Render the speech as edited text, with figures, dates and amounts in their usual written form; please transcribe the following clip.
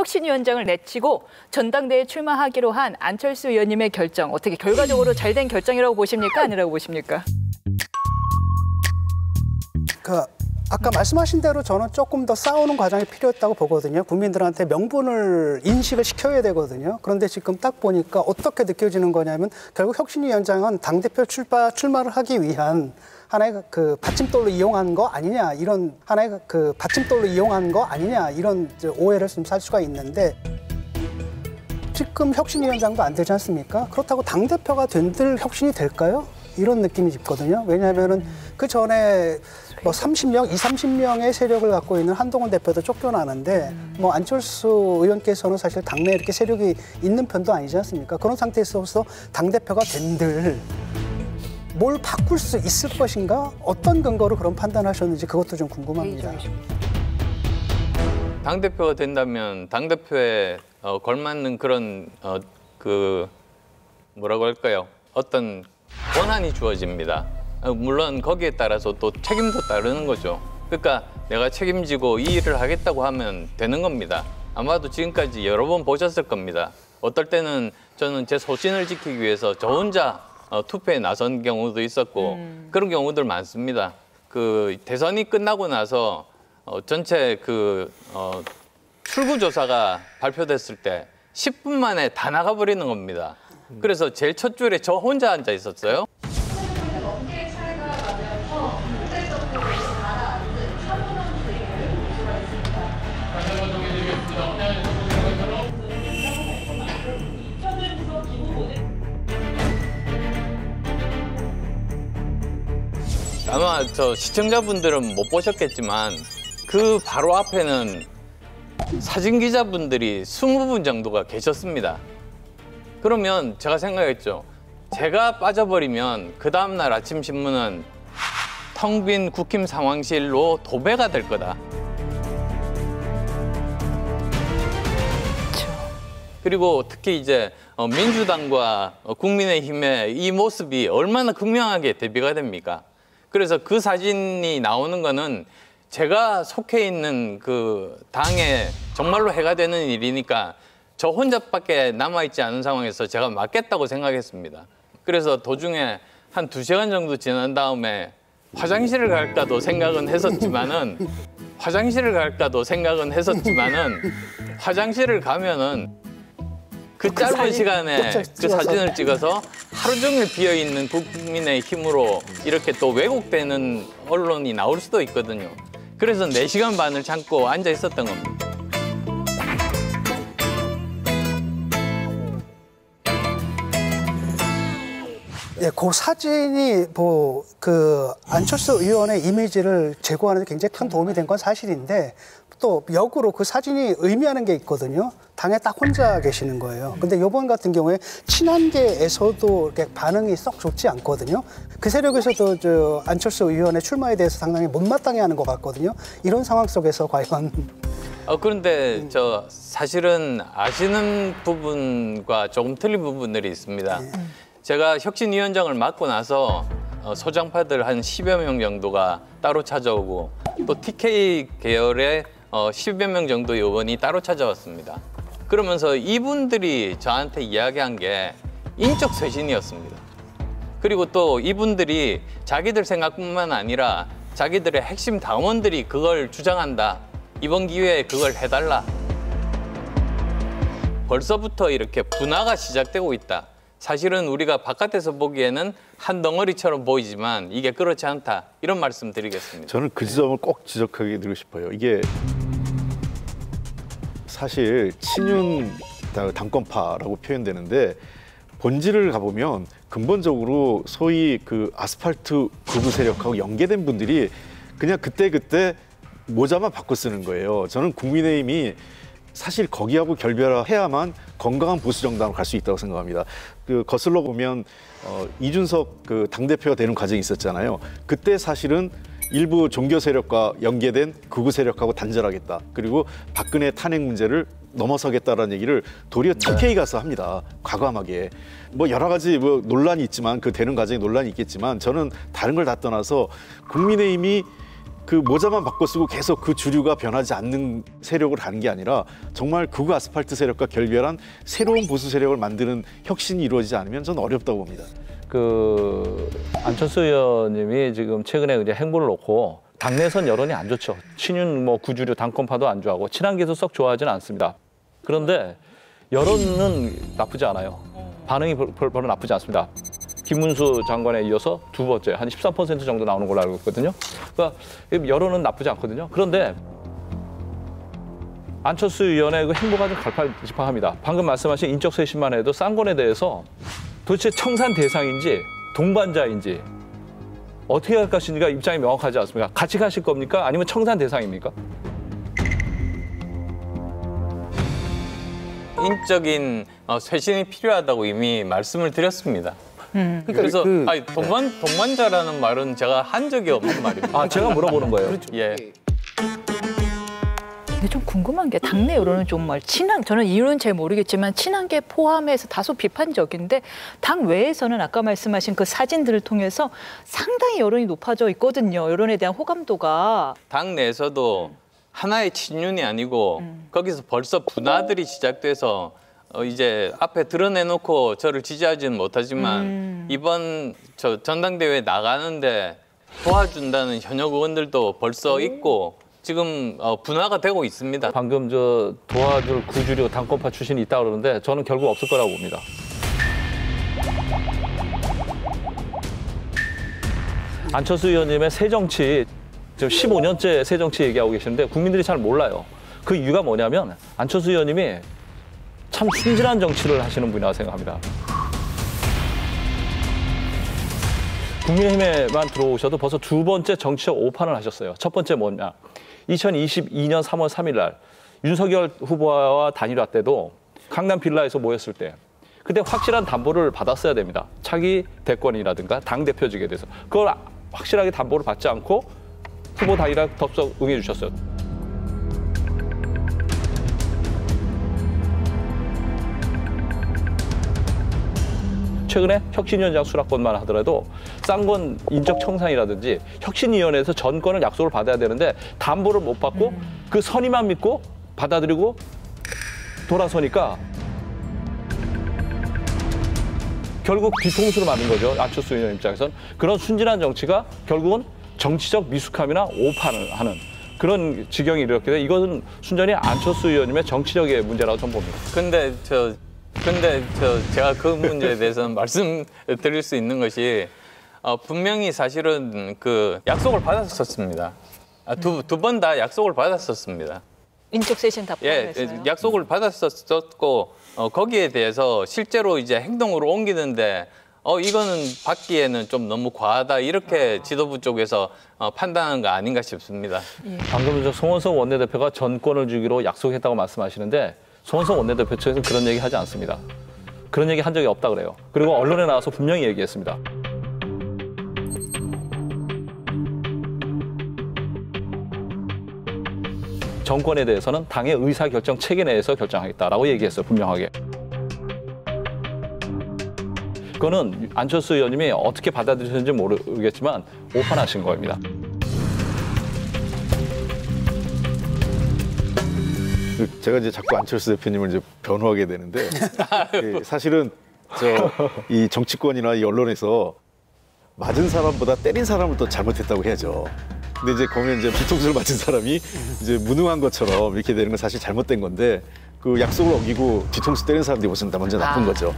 혁신위원장을 내치고 전당대회에 출마하기로 한 안철수 의원님의 결정, 어떻게 결과적으로 잘된 결정이라고 보십니까? 아니라고 보십니까? 아까 말씀하신 대로 저는 조금 더 싸우는 과정이 필요했다고 보거든요. 국민들한테 명분을 인식을 시켜야 되거든요. 그런데 지금 딱 보니까 어떻게 느껴지는 거냐면 결국 혁신위원장은 당대표 출마를 하기 위한 하나의 그 받침돌로 이용한 거 아니냐, 이런 하나의 그 받침돌로 이용한 거 아니냐, 이런 오해를 좀 살 수가 있는데, 지금 혁신위원장도 안 되지 않습니까? 그렇다고 당대표가 된들 혁신이 될까요? 이런 느낌이 있거든요. 왜냐하면은 그 전에 뭐 30명, 30명의 세력을 갖고 있는 한동훈 대표도 쫓겨나는데 뭐 안철수 의원께서는 사실 당내에 이렇게 세력이 있는 편도 아니지 않습니까? 그런 상태에서 당대표가 된들 뭘 바꿀 수 있을 것인가? 어떤 근거로 그런 판단하셨는지 그것도 좀 궁금합니다. 당대표가 된다면 당대표에 걸맞는 그런 뭐라고 할까요? 어떤 권한이 주어집니다. 물론 거기에 따라서 또 책임도 따르는 거죠. 그러니까 내가 책임지고 이 일을 하겠다고 하면 되는 겁니다. 아마도 지금까지 여러 번 보셨을 겁니다. 어떨 때는 저는 제 소신을 지키기 위해서 저 혼자 투표에 나선 경우도 있었고 그런 경우들 많습니다. 그 대선이 끝나고 나서 전체 출구조사가 발표됐을 때 10분 만에 다 나가버리는 겁니다. 그래서 제일 첫 줄에 저 혼자 앉아 있었어요. 아마 저 시청자분들은 못 보셨겠지만 그 바로 앞에는 사진 기자분들이 20분 정도가 계셨습니다. 그러면 제가 생각했죠. 제가 빠져버리면 그 다음날 아침 신문은 텅 빈 국힘 상황실로 도배가 될 거다. 그리고 특히 이제 민주당과 국민의힘의 이 모습이 얼마나 극명하게 대비가 됩니까? 그래서 그 사진이 나오는 거는 제가 속해 있는 그 당에 정말로 해가 되는 일이니까 저 혼자밖에 남아있지 않은 상황에서 제가 맞겠다고 생각했습니다. 그래서 도중에 한 2시간 정도 지난 다음에 화장실을 갈까도 생각은 했었지만은 화장실을 가면은 그 짧은 시간에 그 사진을 찍어서 하루 종일 비어있는 국민의힘으로 이렇게 또 왜곡되는 언론이 나올 수도 있거든요. 그래서 4시간 반을 참고 앉아 있었던 겁니다. 예, 그 사진이 안철수 의원의 이미지를 제고하는 데 굉장히 큰 도움이 된 건 사실인데, 또 역으로 그 사진이 의미하는 게 있거든요. 당에 딱 혼자 계시는 거예요. 근데 이번 같은 경우에 친한계에서도 이렇게 반응이 썩 좋지 않거든요. 그 세력에서도 안철수 의원의 출마에 대해서 상당히 못마땅해하는 것 같거든요. 이런 상황 속에서 과연 그런데 사실은 아시는 부분과 조금 틀린 부분들이 있습니다. 제가 혁신위원장을 맡고 나서 소장파들 한 10여 명 정도가 따로 찾아오고 또 TK 계열의 10여 명 정도 의원이 따로 찾아왔습니다. 그러면서 이분들이 저한테 이야기한 게 인적 쇄신이었습니다. 그리고 또 이분들이 자기들 생각뿐만 아니라 자기들의 핵심 당원들이 그걸 주장한다. 이번 기회에 그걸 해달라. 벌써부터 이렇게 분화가 시작되고 있다. 사실은 우리가 바깥에서 보기에는 한 덩어리처럼 보이지만 이게 그렇지 않다. 이런 말씀 드리겠습니다. 저는 그 지점을 꼭 지적하게 드리고 싶어요. 이게 사실 친윤 당권파라고 표현되는데 본질을 가보면 근본적으로 소위 그 아스팔트 극우 세력하고 연계된 분들이 그냥 그때그때 모자만 바꿔 쓰는 거예요. 저는 국민의힘이 사실 거기하고 결별해야만 건강한 보수 정당으로 갈 수 있다고 생각합니다. 거슬러 보면 이준석 당대표가 되는 과정이 있었잖아요. 그때 사실은 일부 종교 세력과 연계된 극우 세력하고 단절하겠다. 그리고 박근혜 탄핵 문제를 넘어서겠다라는 얘기를 도리어 TK 가서 합니다. 과감하게. 뭐 여러 가지 논란이 있지만 그 되는 과정에 논란이 있겠지만 저는 다른 걸 다 떠나서 국민의힘이 그 모자만 바꿔 쓰고 계속 그 주류가 변하지 않는 세력을 가는 게 아니라 정말 극우 아스팔트 세력과 결별한 새로운 보수 세력을 만드는 혁신이 이루어지지 않으면 저는 어렵다고 봅니다. 그 안철수 의원님이 지금 최근에 이제 행보를 놓고 당내선 여론이 안 좋죠. 친윤 뭐 구주류 당권파도 안 좋아하고 친한계도 썩 좋아하지는 않습니다. 그런데 여론은 나쁘지 않아요. 반응이 별로 나쁘지 않습니다. 김문수 장관에 이어서 두 번째 한 13% 정도 나오는 걸로 알고 있거든요. 그러니까 여론은 나쁘지 않거든요. 그런데 안철수 의원의 그 행보가 좀 갈팡질팡합니다. 방금 말씀하신 인적 쇄신만 해도 쌍권에 대해서 도대체 청산 대상인지 동반자인지 어떻게 할 것인지가 입장이 명확하지 않습니까? 같이 가실 겁니까? 아니면 청산 대상입니까? 인적인 쇄신이 필요하다고 이미 말씀을 드렸습니다. 그래서 아니, 동반자라는 말은 제가 한 적이 없는 말입니다. 아, 제가 물어보는 거예요. 예. 근데 좀 궁금한 게 당내 여론은 정말 저는 이유는 잘 모르겠지만 친한계 포함해서 다소 비판적인데 당 외에서는 아까 말씀하신 그 사진들을 통해서 상당히 여론이 높아져 있거든요. 여론에 대한 호감도가. 당 내에서도 하나의 친윤이 아니고 거기서 벌써 분화들이 시작돼서 이제 앞에 드러내놓고 저를 지지하지는 못하지만 이번 전당대회에 나가는데 도와준다는 현역 의원들도 벌써 있고 지금 분화가 되고 있습니다. 방금 저 도와줄 구주류 당권파 출신이 있다 그러는데 저는 결국 없을 거라고 봅니다. 안철수 의원님의 새정치 지금 15년째 새정치 얘기하고 계시는데 국민들이 잘 몰라요. 그 이유가 뭐냐면 안철수 의원님이 참 순진한 정치를 하시는 분이라고 생각합니다. 국민의힘에만 들어오셔도 벌써 두 번째 정치적 오판을 하셨어요. 첫 번째 뭐냐. 2022년 3월 3일 날 윤석열 후보와 단일화 때도 강남 빌라에서 모였을 때 그때 확실한 담보를 받았어야 됩니다. 차기 대권이라든가 당대표직에 대해서. 그걸 확실하게 담보를 받지 않고 후보 단일화 덥석 응해 주셨어요. 최근에 혁신위원장 수락권만 하더라도 쌍권 인적 청산이라든지 혁신위원회에서 전권을 약속을 받아야 되는데 담보를 못 받고 그 선의만 믿고 받아들이고 돌아서니까 결국 뒤통수를 맞는 거죠. 안철수 의원 입장에서는. 그런 순진한 정치가 결국은 정치적 미숙함이나 오판을 하는 그런 지경이 이렇게 돼. 이것은 순전히 안철수 의원님의 정치적인 문제라고 저는 봅니다. 근데 제가 그 문제에 대해서는 말씀드릴 수 있는 것이 분명히 사실은 그 약속을 받았었습니다. 두 번 다 약속을 받았었습니다. 인적 쇄신 다 포함했어요. 예, 약속을 받았었고 거기에 대해서 실제로 이제 행동으로 옮기는데 이거는 받기에는 좀 너무 과하다 이렇게 지도부 쪽에서 판단한 거 아닌가 싶습니다. 방금 송원석 원내대표가 전권을 주기로 약속했다고 말씀하시는데 송원석 원내대표 측에서는 그런 얘기 하지 않습니다. 그런 얘기 한 적이 없다 그래요. 그리고 언론에 나와서 분명히 얘기했습니다. 정권에 대해서는 당의 의사결정 체계 내에서 결정하겠다라고 얘기했어요. 분명하게. 그거는 안철수 의원님이 어떻게 받아들이셨는지 모르겠지만 오판하신 겁니다. 제가 이제 자꾸 안철수 대표님을 이제 변호하게 되는데 사실은 이 정치권이나 이 언론에서 맞은 사람보다 때린 사람을 또 잘못했다고 해야죠. 근데 이제 거기에 이제 뒤통수를 맞은 사람이 이제 무능한 것처럼 이렇게 되는 건 사실 잘못된 건데 그 약속을 어기고 뒤통수 때리는 사람들이 먼저 나쁜 거죠.